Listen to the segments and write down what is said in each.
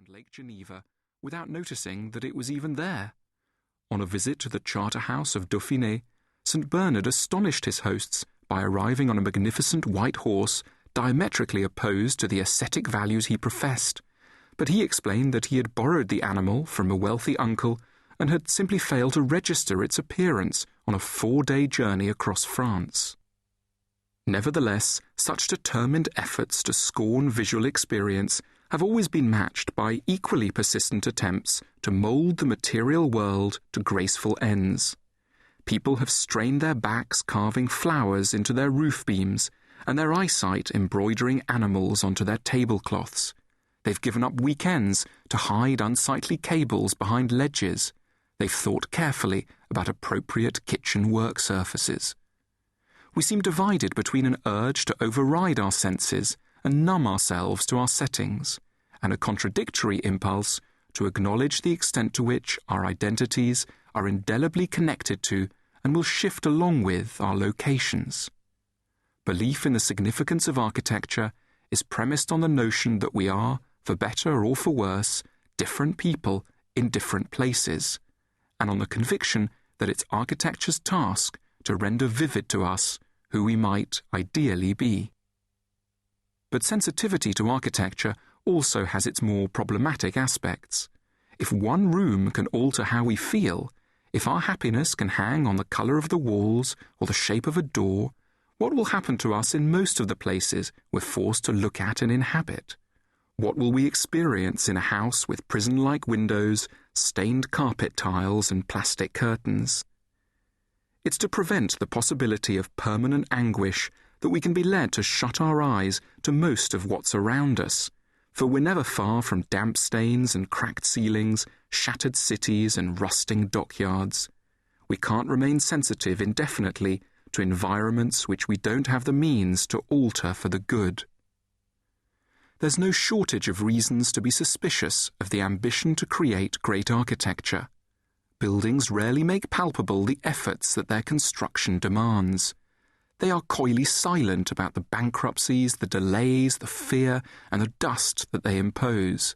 around Lake Geneva without noticing that it was even there. On a visit to the Charterhouse of Dauphiné, St. Bernard astonished his hosts by arriving on a magnificent white horse diametrically opposed to the ascetic values he professed, but he explained that he had borrowed the animal from a wealthy uncle and had simply failed to register its appearance on a 4-day journey across France. Nevertheless, such determined efforts to scorn visual experience have always been matched by equally persistent attempts to mould the material world to graceful ends. People have strained their backs carving flowers into their roof beams, and their eyesight embroidering animals onto their tablecloths. They've given up weekends to hide unsightly cables behind ledges. They've thought carefully about appropriate kitchen work surfaces. We seem divided between an urge to override our senses and numb ourselves to our settings, and a contradictory impulse to acknowledge the extent to which our identities are indelibly connected to and will shift along with our locations. Belief in the significance of architecture is premised on the notion that we are, for better or for worse, different people in different places, and on the conviction that it's architecture's task to render vivid to us who we might ideally be. But sensitivity to architecture also has its more problematic aspects. If one room can alter how we feel, if our happiness can hang on the colour of the walls or the shape of a door, what will happen to us in most of the places we're forced to look at and inhabit? What will we experience in a house with prison-like windows, stained carpet tiles and plastic curtains? It's to prevent the possibility of permanent anguish that we can be led to shut our eyes to most of what's around us, for we're never far from damp stains and cracked ceilings, shattered cities and rusting dockyards. We can't remain sensitive indefinitely to environments which we don't have the means to alter for the good. There's no shortage of reasons to be suspicious of the ambition to create great architecture. Buildings rarely make palpable the efforts that their construction demands. They are coyly silent about the bankruptcies, the delays, the fear, and the dust that they impose.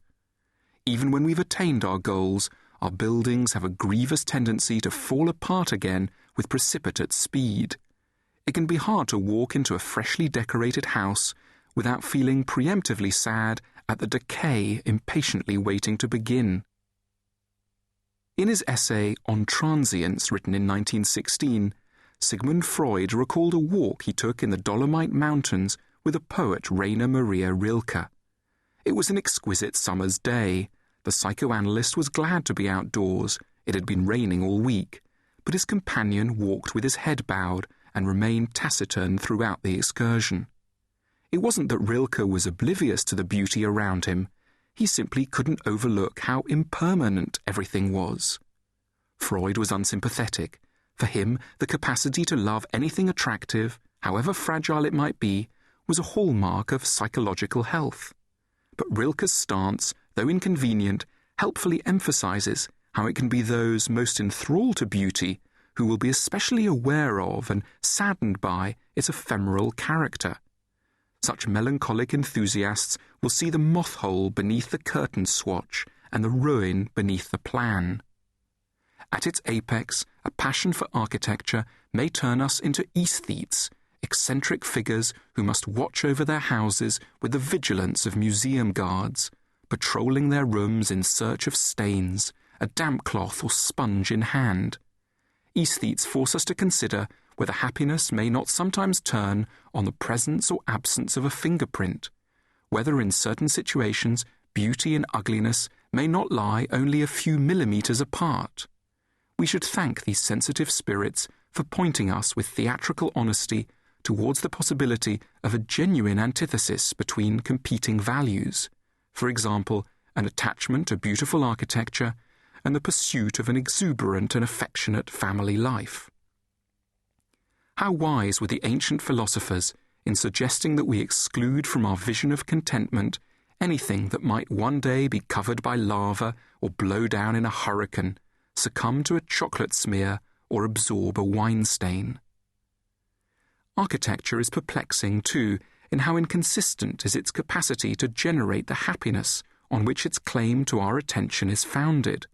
Even when we've attained our goals, our buildings have a grievous tendency to fall apart again with precipitate speed. It can be hard to walk into a freshly decorated house without feeling preemptively sad at the decay impatiently waiting to begin. In his essay On Transience, written in 1916, Sigmund Freud recalled a walk he took in the Dolomite Mountains with the poet Rainer Maria Rilke. It was an exquisite summer's day. The psychoanalyst was glad to be outdoors. It had been raining all week, but his companion walked with his head bowed and remained taciturn throughout the excursion. It wasn't that Rilke was oblivious to the beauty around him. He simply couldn't overlook how impermanent everything was. Freud was unsympathetic. For him, the capacity to love anything attractive, however fragile it might be, was a hallmark of psychological health. But Rilke's stance, though inconvenient, helpfully emphasizes how it can be those most enthralled to beauty who will be especially aware of and saddened by its ephemeral character. Such melancholic enthusiasts will see the moth-hole beneath the curtain swatch and the ruin beneath the plan. At its apex, a passion for architecture may turn us into aesthetes, eccentric figures who must watch over their houses with the vigilance of museum guards, patrolling their rooms in search of stains, a damp cloth or sponge in hand. Aesthetes force us to consider whether happiness may not sometimes turn on the presence or absence of a fingerprint, whether in certain situations beauty and ugliness may not lie only a few millimeters apart. We should thank these sensitive spirits for pointing us with theatrical honesty towards the possibility of a genuine antithesis between competing values, for example, an attachment to beautiful architecture and the pursuit of an exuberant and affectionate family life. How wise were the ancient philosophers in suggesting that we exclude from our vision of contentment anything that might one day be covered by lava or blow down in a hurricane, succumb to a chocolate smear, or absorb a wine stain. Architecture is perplexing, too, in how inconsistent is its capacity to generate the happiness on which its claim to our attention is founded.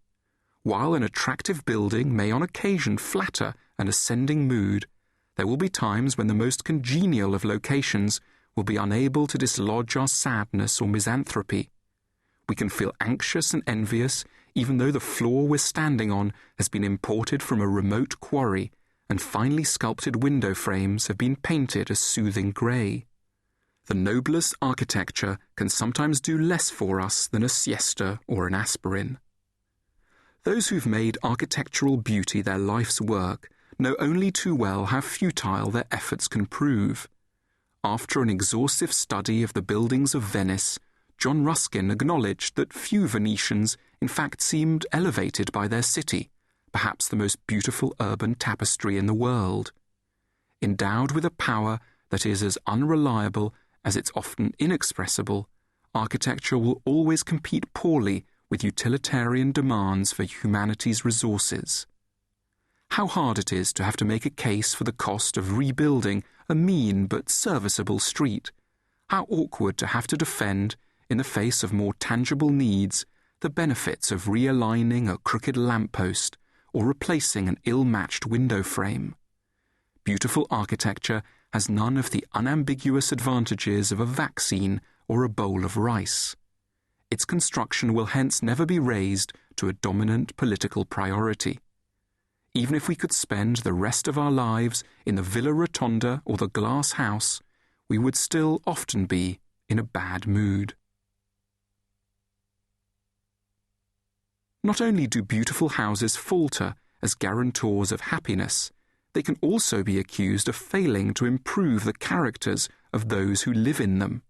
While an attractive building may on occasion flatter an ascending mood, there will be times when the most congenial of locations will be unable to dislodge our sadness or misanthropy. We can feel anxious and envious even though the floor we're standing on has been imported from a remote quarry and finely sculpted window frames have been painted a soothing grey. The noblest architecture can sometimes do less for us than a siesta or an aspirin. Those who've made architectural beauty their life's work know only too well how futile their efforts can prove. After an exhaustive study of the buildings of Venice, John Ruskin acknowledged that few Venetians in fact seemed elevated by their city, perhaps the most beautiful urban tapestry in the world. Endowed with a power that is as unreliable as it's often inexpressible, architecture will always compete poorly with utilitarian demands for humanity's resources. How hard it is to have to make a case for the cost of rebuilding a mean but serviceable street. How awkward to have to defend, in the face of more tangible needs, the benefits of realigning a crooked lamppost or replacing an ill-matched window frame. Beautiful architecture has none of the unambiguous advantages of a vaccine or a bowl of rice. Its construction will hence never be raised to a dominant political priority. Even if we could spend the rest of our lives in the Villa Rotonda or the glass house, we would still often be in a bad mood. Not only do beautiful houses falter as guarantors of happiness, they can also be accused of failing to improve the characters of those who live in them.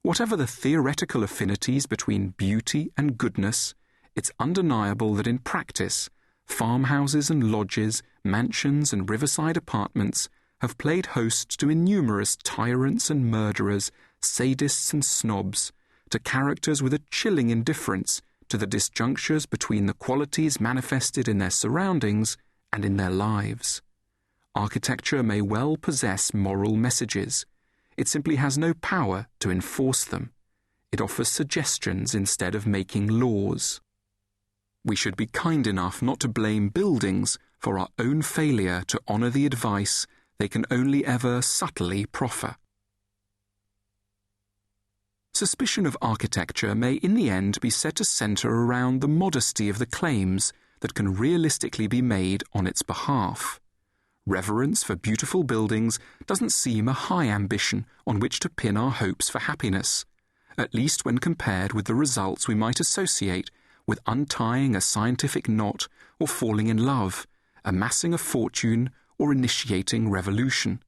Whatever the theoretical affinities between beauty and goodness, it's undeniable that in practice, farmhouses and lodges, mansions and riverside apartments have played host to innumerous tyrants and murderers, sadists and snobs, to characters with a chilling indifference to the disjunctures between the qualities manifested in their surroundings and in their lives. Architecture may well possess moral messages. It simply has no power to enforce them. It offers suggestions instead of making laws. We should be kind enough not to blame buildings for our own failure to honour the advice they can only ever subtly proffer. Suspicion of architecture may in the end be said to centre around the modesty of the claims that can realistically be made on its behalf. Reverence for beautiful buildings doesn't seem a high ambition on which to pin our hopes for happiness, at least when compared with the results we might associate with untying a scientific knot or falling in love, amassing a fortune or initiating revolution.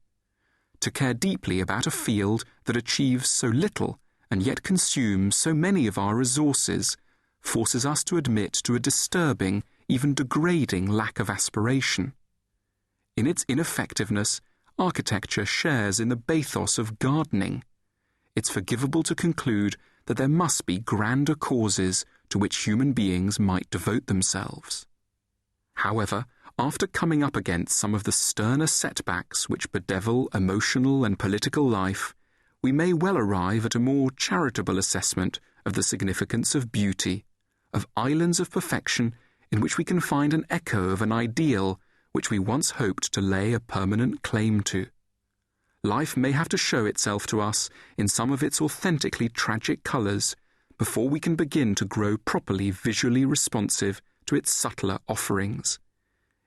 To care deeply about a field that achieves so little and yet consumes so many of our resources forces us to admit to a disturbing, even degrading lack of aspiration. In its ineffectiveness, architecture shares in the bathos of gardening. It's forgivable to conclude that there must be grander causes to which human beings might devote themselves. However, after coming up against some of the sterner setbacks which bedevil emotional and political life, we may well arrive at a more charitable assessment of the significance of beauty, of islands of perfection in which we can find an echo of an ideal which we once hoped to lay a permanent claim to. Life may have to show itself to us in some of its authentically tragic colours before we can begin to grow properly visually responsive to its subtler offerings.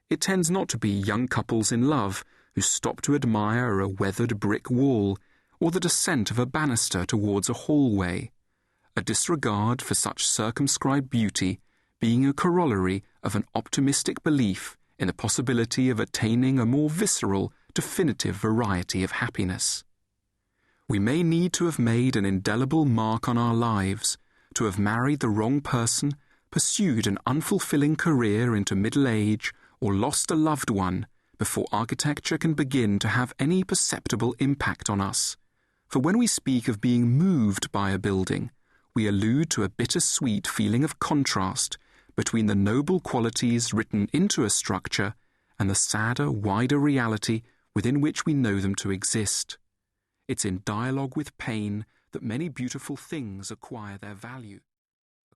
It tends not to be young couples in love who stop to admire a weathered brick wall or the descent of a banister towards a hallway, a disregard for such circumscribed beauty being a corollary of an optimistic belief in the possibility of attaining a more visceral, definitive variety of happiness. We may need to have made an indelible mark on our lives, to have married the wrong person, pursued an unfulfilling career into middle age, or lost a loved one, before architecture can begin to have any perceptible impact on us. For when we speak of being moved by a building, we allude to a bittersweet feeling of contrast between the noble qualities written into a structure and the sadder, wider reality within which we know them to exist. It's in dialogue with pain that many beautiful things acquire their value.